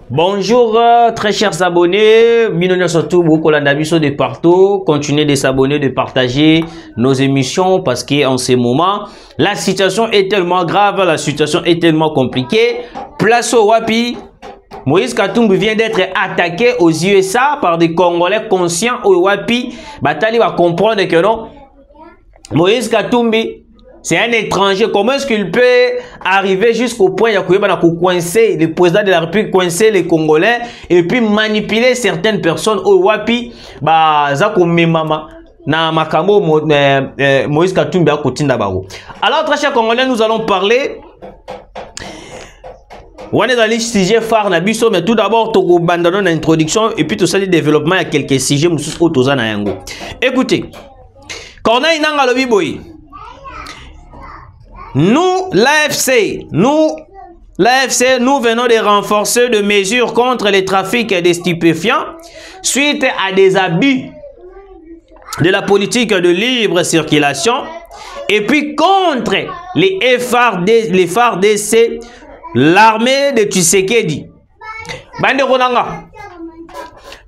Bonjour très chers abonnés, bienvenue surtout beaucoup de partout, continuez de s'abonner, de partager nos émissions parce qu'en ce moment, la situation est tellement grave, la situation est tellement compliquée. Place au Wapi, Moïse Katumbi vient d'être attaqué aux USA par des Congolais conscients au Wapi. Batali va comprendre que non, Moïse Katumbi c'est un étranger. Comment est-ce qu'il peut arriver jusqu'au point de coincer le président de la République, coincer les Congolais et puis manipuler certaines personnes au Wapi, na makambo Moïse Katumbi a kotinda baro. Alors très chers Congolais, nous allons parler. On est dans les sujets phares na biso, mais tout d'abord toko bandano na introduction et puis tout ça le développement, il y a quelques sujets mususu otoza na yango. Écoutez, Corneille Nangaa lobi boy. Nous, l'AFC, nous venons de renforcer des mesures contre les trafics des stupéfiants suite à des abus de la politique de libre circulation et puis contre les FARDC, l'armée de Tshisekedi. Bande Ronanga.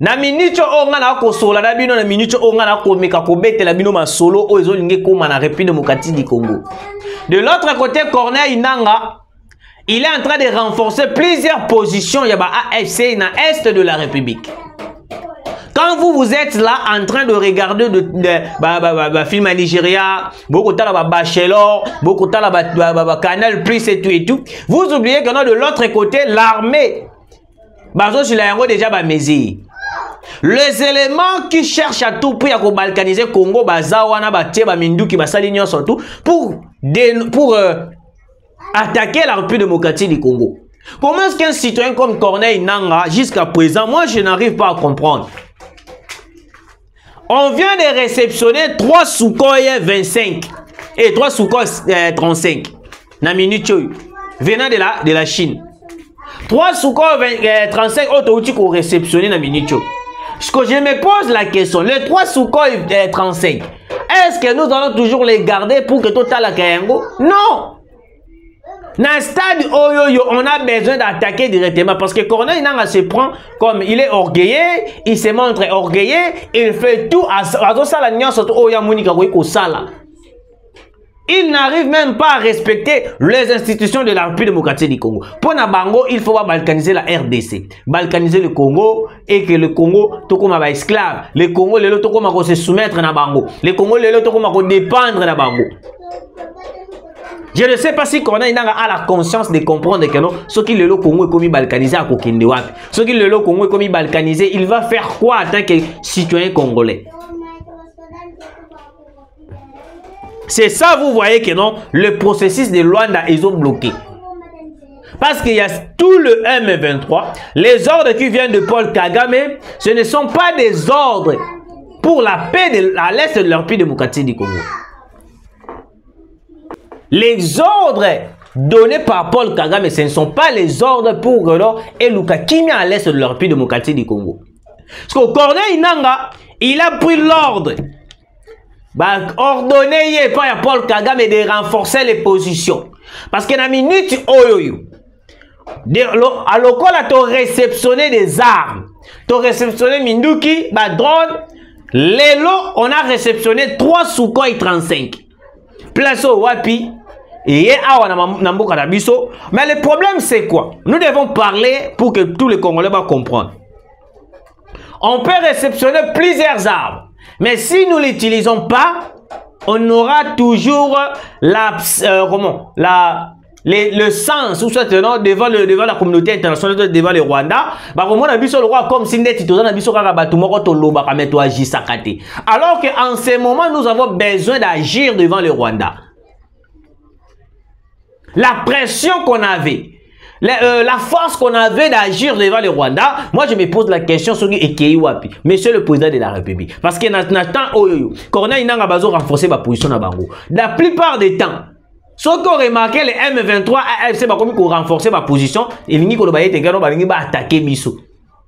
Na minute onga na kosola na bino na minute onga na komeka kobetela bino masolo o ezolinge koma na République démocratique du Congo. De l'autre côté, Corneille Nangaa, il est en train de renforcer plusieurs positions yaba AFC na est de la République. Quand vous êtes là en train de regarder film à Nigeria, beaucoup de Bachelor, beaucoup de Canal Plus et tout, vous oubliez que de l'autre côté, l'armée, déjà mesure. Les éléments qui cherchent à tout prix à balkaniser Congo, Bazawana, Batieba, Minduki, Basalignon, surtout, pour attaquer la République démocratique du Congo. Comment est-ce qu'un citoyen comme Corneille Nangaa, jusqu'à présent, moi je n'arrive pas à comprendre. On vient de réceptionner 3 Sukhoi 25 et 3 Sukhoi 35 na minute venant de la Chine. 3 Sukhoi 35 autres qu'on réceptionné na minute. Ce que je me pose la question, les 3 Sukhoi 35, est-ce que nous allons toujours les garder pour que tout à la Kayango? Non! Dans le stade Oyoyo, on a besoin d'attaquer directement parce que Corneille Nangaa se prend comme il est orgueilleux, il se montre orgueilleux, il fait tout à il n'arrive même pas à respecter les institutions de la République démocratique du Congo. Pour Nabango, il faut balkaniser la RDC, balkaniser le Congo et que le Congo, tout comme un esclave, le Congo, le lot, tout comme se soumettre à Nabango, le Congo, le lot, tout comme dépendre à Nabango. Je ne sais pas si Corneille Nangaa a la conscience de comprendre que non, ce qui le lot Congo est comme balkanisé à Kokindewak, ce qui le lot Congo est comme balkanisé, il va faire quoi en tant que citoyen congolais? C'est ça, vous voyez que non, le processus de Luanda ils ont bloqué. Parce qu'il y a tout le M23, les ordres qui viennent de Paul Kagame, ce ne sont pas des ordres pour la paix à l'est de la République démocratique du Congo. Les ordres donnés par Paul Kagame, ce ne sont pas les ordres pour Eluka Kimia à l'est de la République démocratique du Congo. Parce que Corneille Nangaa, il a pris l'ordre. Ordonné par Paul Kagame de renforcer les positions. Parce que dans la minute oyoyo, à l'école, tu as réceptionné des armes. Tu as réceptionné Minduki, drone. Lélo, on a réceptionné 3 Sukhoi 35. Place au Wapi. Et mais le problème, c'est quoi? Nous devons parler pour que tous les Congolais vont comprendre. On peut réceptionner plusieurs armes. Mais si nous ne l'utilisons pas, on aura toujours le sens ou soit devant la communauté internationale, devant le Rwanda. Comme si alors qu'en ce moment, nous avons besoin d'agir devant le Rwanda. La pression qu'on avait, la force qu'on avait d'agir devant le Rwanda, moi je me pose la question sur Ekeiwapi, monsieur le président de la République. Parce que Corneille Nangaa a renforcé ma position à Bango. La plupart des temps, ceux qui ont remarqué les M23 AFC ont renforcé ma position, ils ont attaqué Misso.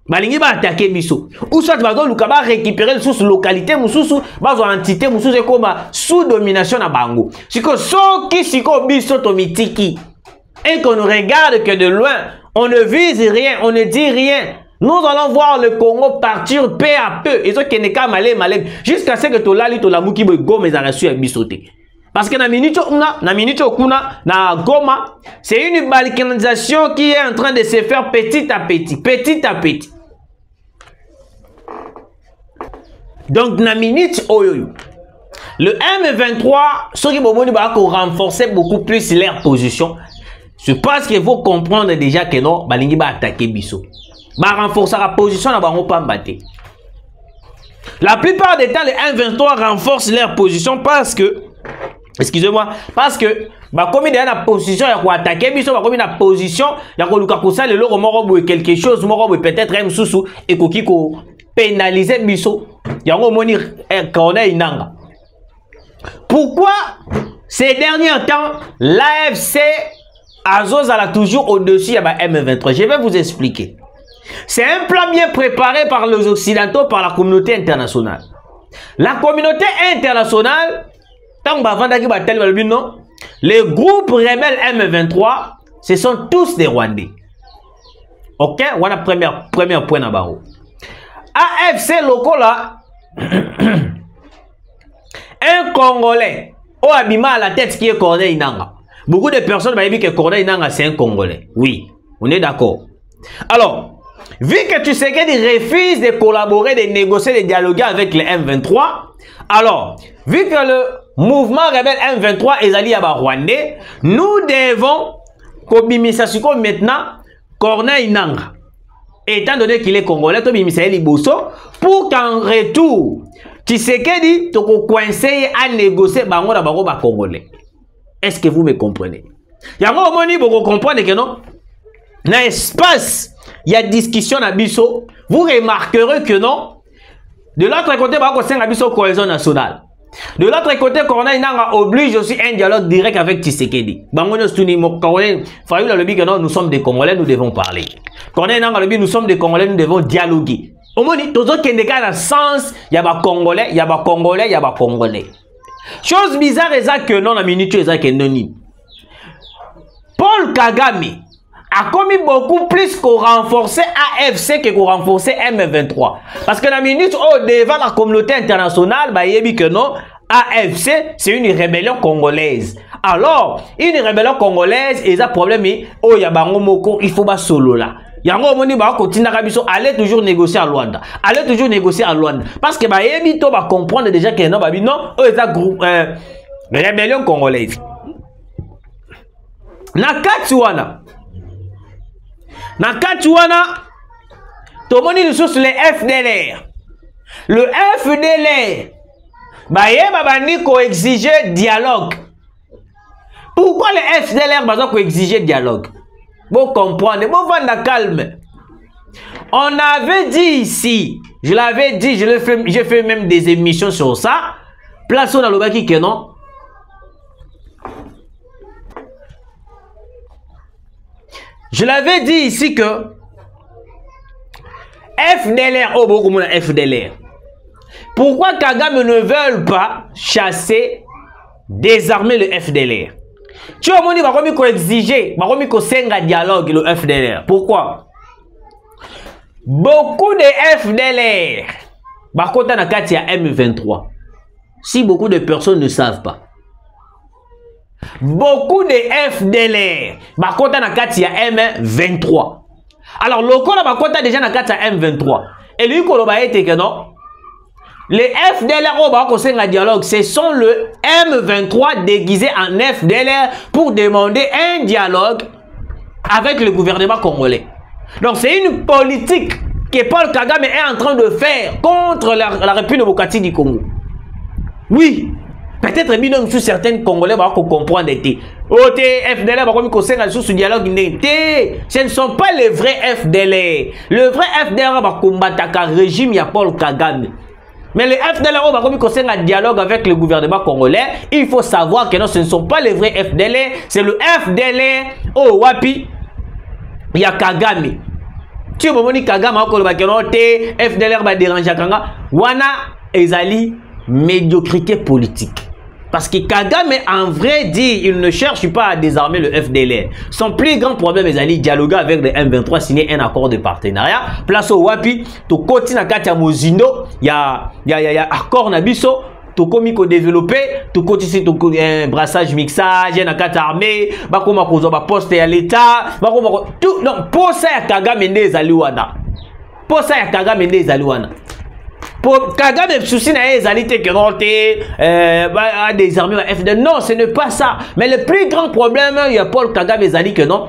Balingi ba attaquer biso. Ou soit bazo lukaba récupérer sous localité mususu, bazo entité mususu comme sous domination na bango. Siko so ki siko biso to mitiki. Et qu'on regarde que de loin, On ne vise rien, on ne dit rien. Nous allons voir le Congo partir peu à peu. Et ce qui n'est qu'à malem, jusqu'à ce que tu l'as lu, tu l'as mouki, Goma, ils ont su à bisoter. Parce que na minute okuna, na Goma, c'est une balkanisation qui est en train de se faire petit à petit. Donc, na minute oyoyo. Le M23, ceux qui vont renforcer beaucoup plus leur position. Je pense qu'il faut comprendre déjà que non, balingi va attaquer Bisso. Va renforcer la position, va pas battre. La plupart des temps, les M23 renforcent leur position parce que, excusez-moi, parce que, comme il y a la position, il y a attaquer Bisso, comme il y a la position, il y a le logo quelque chose, peut-être un sous et qui pénaliser Bisso. Il y a un cornet inanga. Pourquoi ces derniers temps, l'AFC Azos a toujours au-dessus de M23? Je vais vous expliquer. C'est un plan bien préparé par les Occidentaux, par la communauté internationale. La communauté internationale, les groupes rebelles M23, ce sont tous des Rwandais. Ok? Voilà premier point d'abord. AFC Lokola, un Congolais, au abima à la tête qui est Corneille Inanga. Beaucoup de personnes m'ont dit que Corneille Inanga c'est un Congolais. Oui, on est d'accord. Alors, vu que tu sais qu'il refuse de collaborer, de négocier, de dialoguer avec les M23, alors, vu que le mouvement rebelle M23 est allié à Rwandais, nous devons, comme maintenant, Corneille Inanga. Étant donné qu'il est Congolais, pour qu'en retour, tu sais qu'il dit, tu coincé à négocier avec Congolais. Est-ce que vous me comprenez? Il y a un moment où vous comprenez que non? Dans l'espace, il y a discussion à Bisso. Vous remarquerez que non? De l'autre côté, il y a une cohésion nationale. De l'autre côté, Corneille Nanga oblige aussi un dialogue direct avec Tshisekedi. Nous sommes des Congolais, nous devons parler. Corneille Nanga, nous sommes des Congolais, nous devons dialoguer. Au moins, tout ce qui est dans le sens, il y a des Congolais, il y a des Congolais, il y a des Congolais. Chose bizarre, c'est que non, la minute, c'est que non. Paul Kagame a commis beaucoup plus qu'on renforcer AFC que qu'on renforcer M23. Parce que la minute devant la communauté internationale, bah, il que non, AFC, c'est une rébellion congolaise. Alors, une rébellion congolaise, et ça problème, oh, il y a bango moko, il faut pas solo là. Yango moni ba continue allez toujours négocier à Luanda. Allez toujours négocier à Luanda. Parce que bah ebito va comprendre déjà que non, bah non, oh, c'est un groupe rébellion congolaise. Nakatuana. Nakatuana, tout le monde est sur les FDLR. Le FDLR, bah, il faut exiger dialogue. Pourquoi les FDLR ont exigé dialogue? Vous comprenez, vous vendez calme. On avait dit ici, je l'avais dit, j'ai fait même des émissions sur ça. Place dans le baki que non. Je l'avais dit ici que FDLR, oh beaucoup de FDLR. Pourquoi Kagame ne veut pas chasser, désarmer le FDLR? Tu as dit qu'il faut exiger, qu'il faut senga dialogue le FDLR. Pourquoi? Beaucoup de FDLR, par contre, il y a M23. Si beaucoup de personnes ne savent pas. Beaucoup de FDLR, par contre, il y a M23. Alors, le col a déjà M23. Et lui, il a été que non. Les FDLR au dialogue, ce sont le M23 déguisé en FDLR pour demander un dialogue avec le gouvernement congolais. Donc c'est une politique que Paul Kagame est en train de faire contre la République démocratique du Congo. Oui, peut-être bien sous certains Congolais vont comprendre. FDLR va sous dialogue. Ce ne sont pas les vrais FDLR. Le vrai FDLR va combattre le régime de Paul Kagame. Mais les FDLR, comme ils un dialogue avec le gouvernement congolais, il faut savoir que non, ce ne sont pas les vrais FDLR, c'est le FDLR, oh wapi, il y a Kagame. Tu vois, Kagame, FDLR va déranger Kanga, wana ezali médiocrité politique. Parce que Kagame, en vrai dit, il ne cherche pas à désarmer le FDLR. Son plus grand problème est d'aller dialoguer avec le M23, signer un accord de partenariat. Place au Wapi, to koti na kati ya Mozindo, ya accord na biso, to komi ko développer, to koti si to brassage mixage, na kati armée, bako makozo ba poste ya l'état, bako mako tout non, pour ça ya Kagame nde ezali wana. Pour ça ya Kagame nde ezali wana. Pour Kagame, souci n'a ezalité que non à désarmer la FDL. Non, ce n'est pas ça. Mais le plus grand problème, il y a Paul Kagame ezali que non.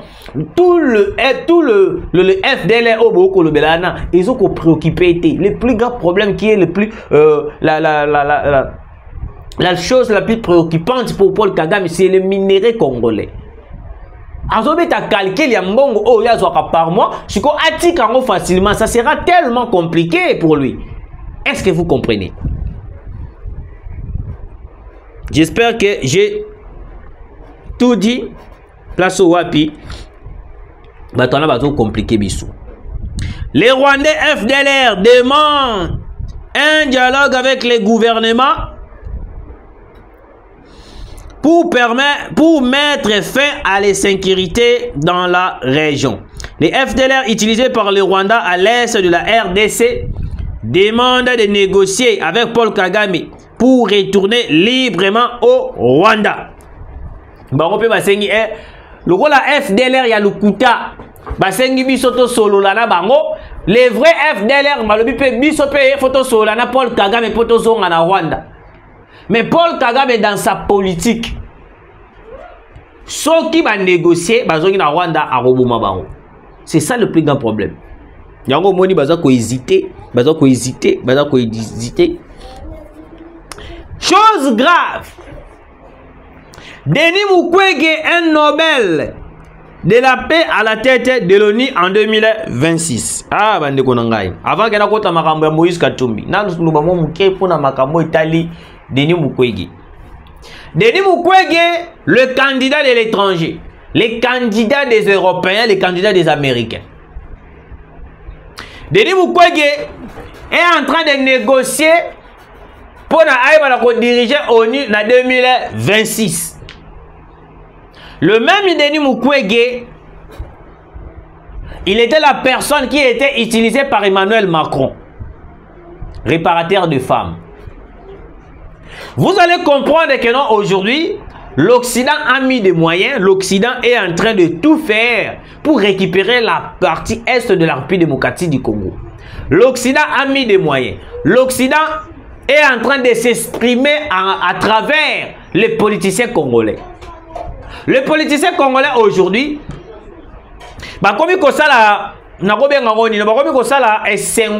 Tout le FDL au beaucoup le belana, ils ont préoccupé. Le plus grand problème qui est le plus la chose la plus préoccupante pour Paul Kagame, c'est le minerai congolais. Azobe ta calcul ya mbongo oh ya zoka par mois, siko atika ngo facilement, ça sera tellement compliqué pour lui. Est-ce que vous comprenez? J'espère que j'ai tout dit. Place au Wapi. Batona bateau compliqué bisou. Les Rwandais FDLR demandent un dialogue avec les gouvernements pour mettre fin à l'insécurité dans la région. Les FDLR utilisés par le Rwanda à l'est de la RDC demande de négocier avec Paul Kagame pour retourner librement au Rwanda. Barope basengi le rôle la FDLR ya lukuta basengi bisoto solo na bango les vrais FDLR malobi pe bisoto photo solo na Paul Kagame poto zonga na Rwanda. Mais Paul Kagame dans sa politique ceux qui va négocier bazongi na Rwanda a roboma bango. C'est ça le plus grand problème. Yango moni baza ko hésiter, Chose grave. Denis Mukwege, un Nobel de la paix à la tête de l'ONU en 2026. Ah bande konangai. Avant que na kota makambo ya Moïse Katumbi. Na nous bamo muke pona makambo itali Denis Mukwege. Denis Mukwege, le candidat de l'étranger, les candidats des Européens, les candidats des Américains. Denis Mukwege est en train de négocier pour diriger ONU en 2026. Le même Denis Mukwege, il était la personne qui était utilisée par Emmanuel Macron, réparateur de femmes. Vous allez comprendre que non, aujourd'hui, l'Occident a mis des moyens, l'Occident est en train de tout faire pour récupérer la partie est de la République démocratique du Congo. L'Occident a mis des moyens. L'Occident est en train de s'exprimer à travers les politiciens congolais. Les politiciens congolais aujourd'hui, comme il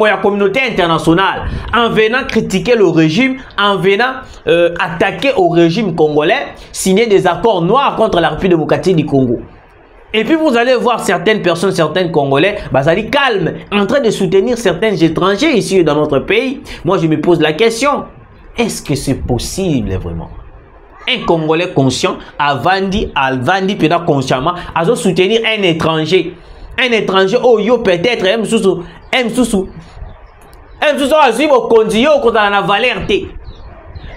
la communauté internationale en venant critiquer le régime, en venant attaquer au régime congolais, signer des accords noirs contre la République démocratique du Congo. Et puis vous allez voir certaines personnes, certains Congolais, basali calme, en train de soutenir certains étrangers ici dans notre pays. Moi je me pose la question, est-ce que c'est possible vraiment? Un Congolais conscient, Avandi, consciemment, à soutenir un étranger. Un étranger, oh yo peut-être,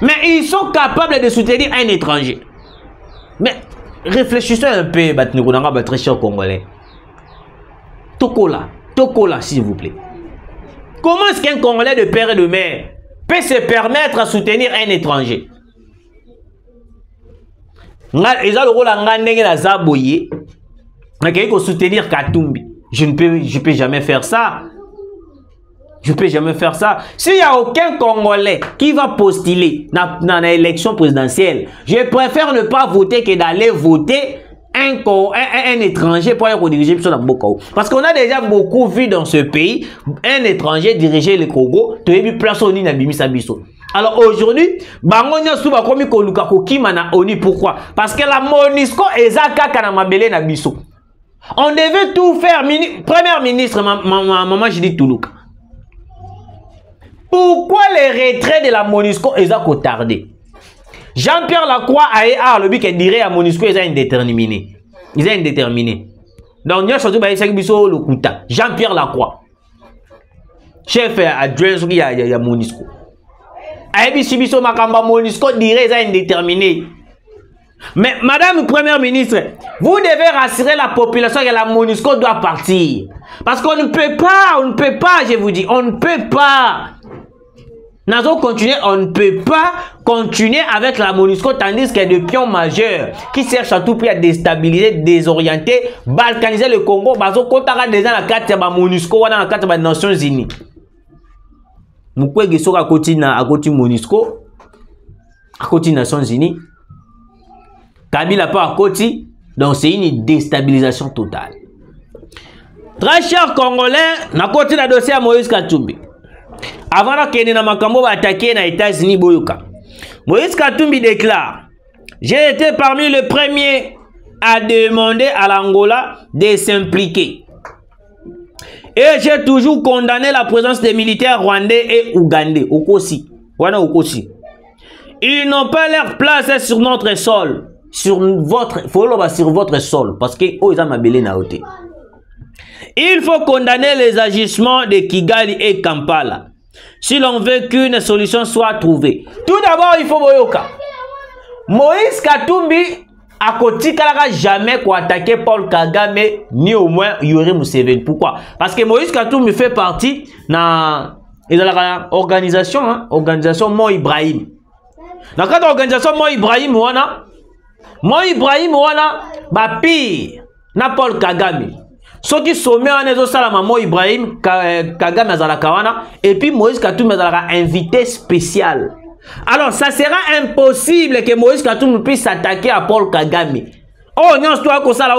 mais ils sont capables de soutenir un étranger. Mais réfléchissez un peu, très cher Congolais. Tokola, s'il vous plaît. Comment est-ce qu'un Congolais de père et de mère peut se permettre à soutenir un étranger? Ils ont le rôle à soutenir Katumbi. Je ne peux jamais faire ça. Je ne peux jamais faire ça. S'il n'y a aucun Congolais qui va postuler dans l'élection présidentielle, je préfère ne pas voter que d'aller voter un étranger pour aller diriger Bokao. Parce qu'on a déjà beaucoup vu dans ce pays un étranger diriger le Congo. Alors aujourd'hui, pourquoi? Parce que la MONUSCO est na biso. On devait tout faire. Première ministre, maman, je dis Toulouk. Pourquoi les retraits de la MONUSCO est tardé? Jean-Pierre Lacroix a le but qui dirait à MONUSCO est indéterminé. Ils sont indéterminés. Donc, nous avons Jean-Pierre Lacroix, chef adjoint de MONUSCO. Ayebi biso makamba MONUSCO dirait ça indéterminé. Mais Madame Première ministre, vous devez rassurer la population que la MONUSCO doit partir. Parce qu'on ne peut pas, je vous dis, on ne peut pas. On ne peut pas continuer avec la MONUSCO tandis qu'il y a des pions majeurs qui cherchent à tout prix à déstabiliser, désorienter, balkaniser le Congo. Parce qu'on a déjà la carte de la MONUSCO, dans la carte des Nations Unies. Nous pouvons dire à côté MONUSCO, à côté des Nations Unies. Kabila pas à côté, donc c'est une déstabilisation totale. Très chers Congolais, na côté la dossier à Moïse Katumbi. Avant que na makambo va attaquer les États-Unis boyoka. Moïse Katumbi déclare: j'ai été parmi les premiers à demander à l'Angola de s'impliquer. Et j'ai toujours condamné la présence des militaires rwandais et ougandais. Okosi. Wana Okosi. Ils n'ont pas leur place sur notre sol. Sur votre sol. Parce que il faut condamner les agissements de Kigali et Kampala. Si l'on veut qu'une solution soit trouvée. Tout d'abord, il faut boyoka. Moïse Katumbi a kotikalaka jamais pour attaquer Paul Kagame ni au moins Yoweri Museveni. Pourquoi? Parce que Moïse Katumbi fait partie de l'organisation, organisation Mo Ibrahim. Dans le cadre de l'organisation Mo Ibrahim, ba pire na Paul Kagame. Ceux qui sont mis en ézo salama Mo Ibrahim Kagame azalaka wana et puis Moïse Katumbi azalaka invité spécial. Alors ça sera impossible que Moïse Katumbi puisse s'attaquer à Paul Kagame. Oh non,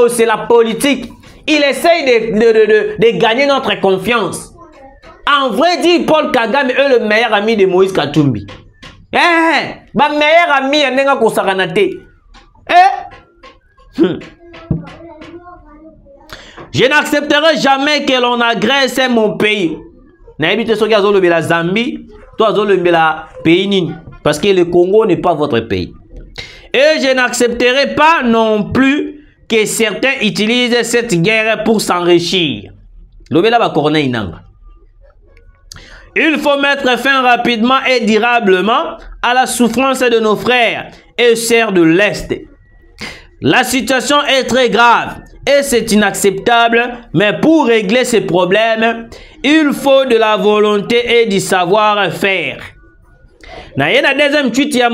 c'est la politique. Il essaye de gagner notre confiance. En vrai dit, Paul Kagame est le meilleur ami de Moïse Katumbi. Ma meilleur ami est nenga kosakanate. Je n'accepterai jamais que l'on agresse mon pays. N'habitez ce gars de la Zambie, toi de la pays parce que le Congo n'est pas votre pays. Et je n'accepterai pas non plus que certains utilisent cette guerre pour s'enrichir. Il faut mettre fin rapidement et durablement à la souffrance de nos frères et sœurs de l'Est. La situation est très grave et c'est inacceptable, mais pour régler ces problèmes, il faut de la volonté et du savoir-faire. Na deuxième tweet ya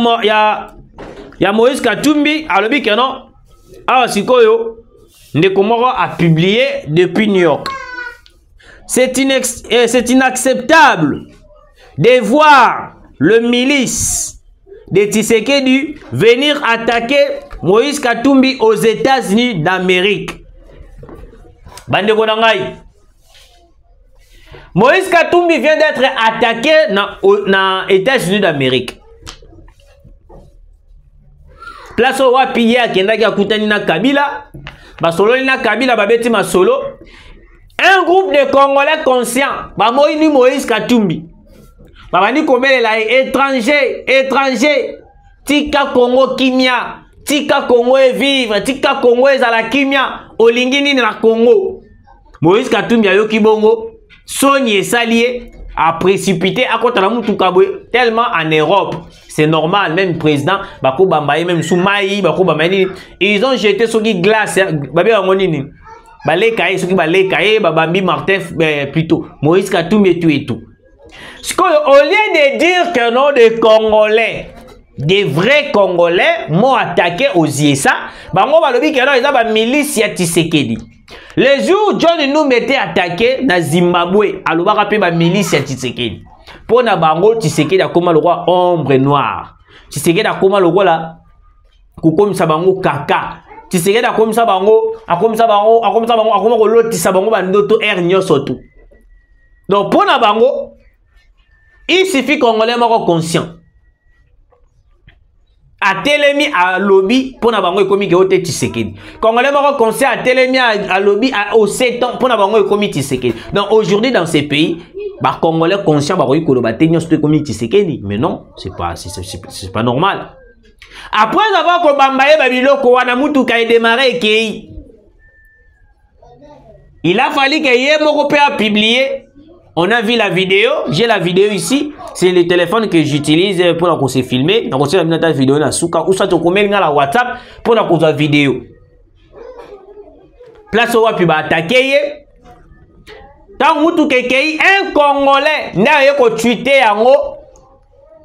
Moïse Katumbi alobi que non. Ah sikoyo ndeko moko a publié depuis New York. C'est inacceptable de voir le milice de Tshisekedi venir attaquer Moïse Katumbi aux États-Unis d'Amérique. Bandeko nangai. Moïse Katumbi vient d'être attaqué dans les États-Unis d'Amérique. Place au wapi ya kendaki akutani na Kabila, basolo na Kabila babeti masolo. Un groupe de Congolais conscients, bamoini Moïse Katumbi. Babani komele la étranger, tika Congo kimia, tika Congo et vivre, tika Congo et la kimia, olingini na Congo. Moïse Katumbi ayoki bongo. Sony et Salier a précipité à côté de la Moutoukaboué tellement en Europe. C'est normal, même le président, Bako Bambaye, même Soumaï, Bako Bambaye, ils ont jeté ce qui glace, Babé Angonini, Balé Kaye, ce qui Balé Kaye, Babambi Martin, plutôt, Moïse Katumbi et tout et tout. Au lieu de dire que non, des Congolais, des vrais Congolais, m'ont attaqué aux ISA, Bango Balobi que non, ils ont une milice à Tshisekedi. Les jours où John nous mettait attaqué na Zimbabwe, alors on va milice à Tshisekedi. Pour na bango Tshisekedi a comme le roi ombre noire. Tshisekedi a comme le roi là, comme ça bango kaka. Tshisekedi a comme ça bango, a comme ça bango, a comme ça bango, a comme l'autre ça bango bandoto air nyosotu. Donc pour na bango, il suffit qu'on ait mort conscient. A telemi à lobby pour na bango ekomi ke ote Tshisekedi. Congolais moko conseil a telemi à lobby au 7 ans pour na bango ekomi Tshisekedi. Donc aujourd'hui dans ces pays, ba Congolais conscient ba koyi koloba tenyo sto ekomi Tshisekedi, mais non, c'est pas normal. Après avoir ko bambaye ba biloko wana mutuka e démarrer kei. Il a fallu que yé moko pe a publié. On a vu la vidéo, j'ai la vidéo ici. c'est le téléphone que j'utilise pour se filmer. Donc, on a une vidéo na souka ou soit tu comets la WhatsApp pour la vidéo. Place où tu vas attaquer. Tant que tu un Congolais n'a pas tweeté en haut,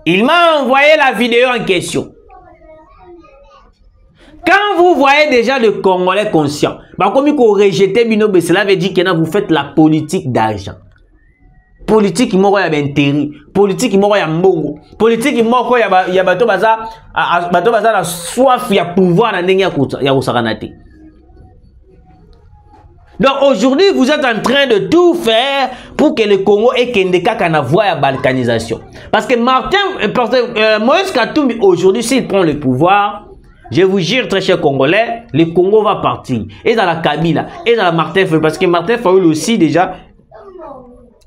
il m'a envoyé la vidéo en question. Quand vous voyez déjà le Congolais conscient, bah comme il faut rejeter Binobe, cela veut dire que vous faites la politique d'argent. Politique il y a intérêt, politique il y a mbongo, politique il y a bateau baza la soif il y a pouvoir dans ndenge ya kosakanate. Donc aujourd'hui vous êtes en train de tout faire pour que le Congo ait une voie à balkanisation. Parce que Moïse Katumbi aujourd'hui s'il prend le pouvoir, je vous jure, très cher Congolais, le Congo va partir. Et dans la Kabila, et dans la Martin Fayulu, parce que Martin Fayulu aussi déjà,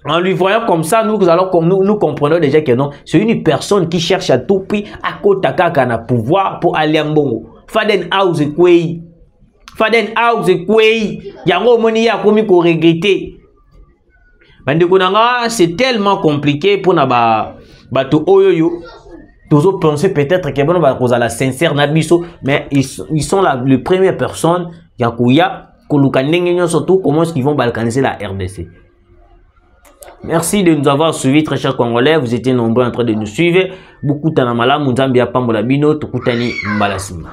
en lui voyant comme ça, nous comprenons déjà que non, c'est une personne qui cherche à tout prix à Kotaka kana pouvoir pour aller en Bongo. Faden House Kwei. Faden House Kwei. Yango moni ya komi ko regretter. C'est tellement compliqué pour na bato oyoyo. Toujours penser peut-être que bon va cause à la sincère nabiso, mais ils sont les premières personnes yakuya kolukanengenyo surtout comment est-ce qu'ils vont balkaniser la RDC. Merci de nous avoir suivis très chers Congolais, vous étiez nombreux en train de nous suivre. Beaucoup tanamala munzambia pambola bino tukutani mbalasima.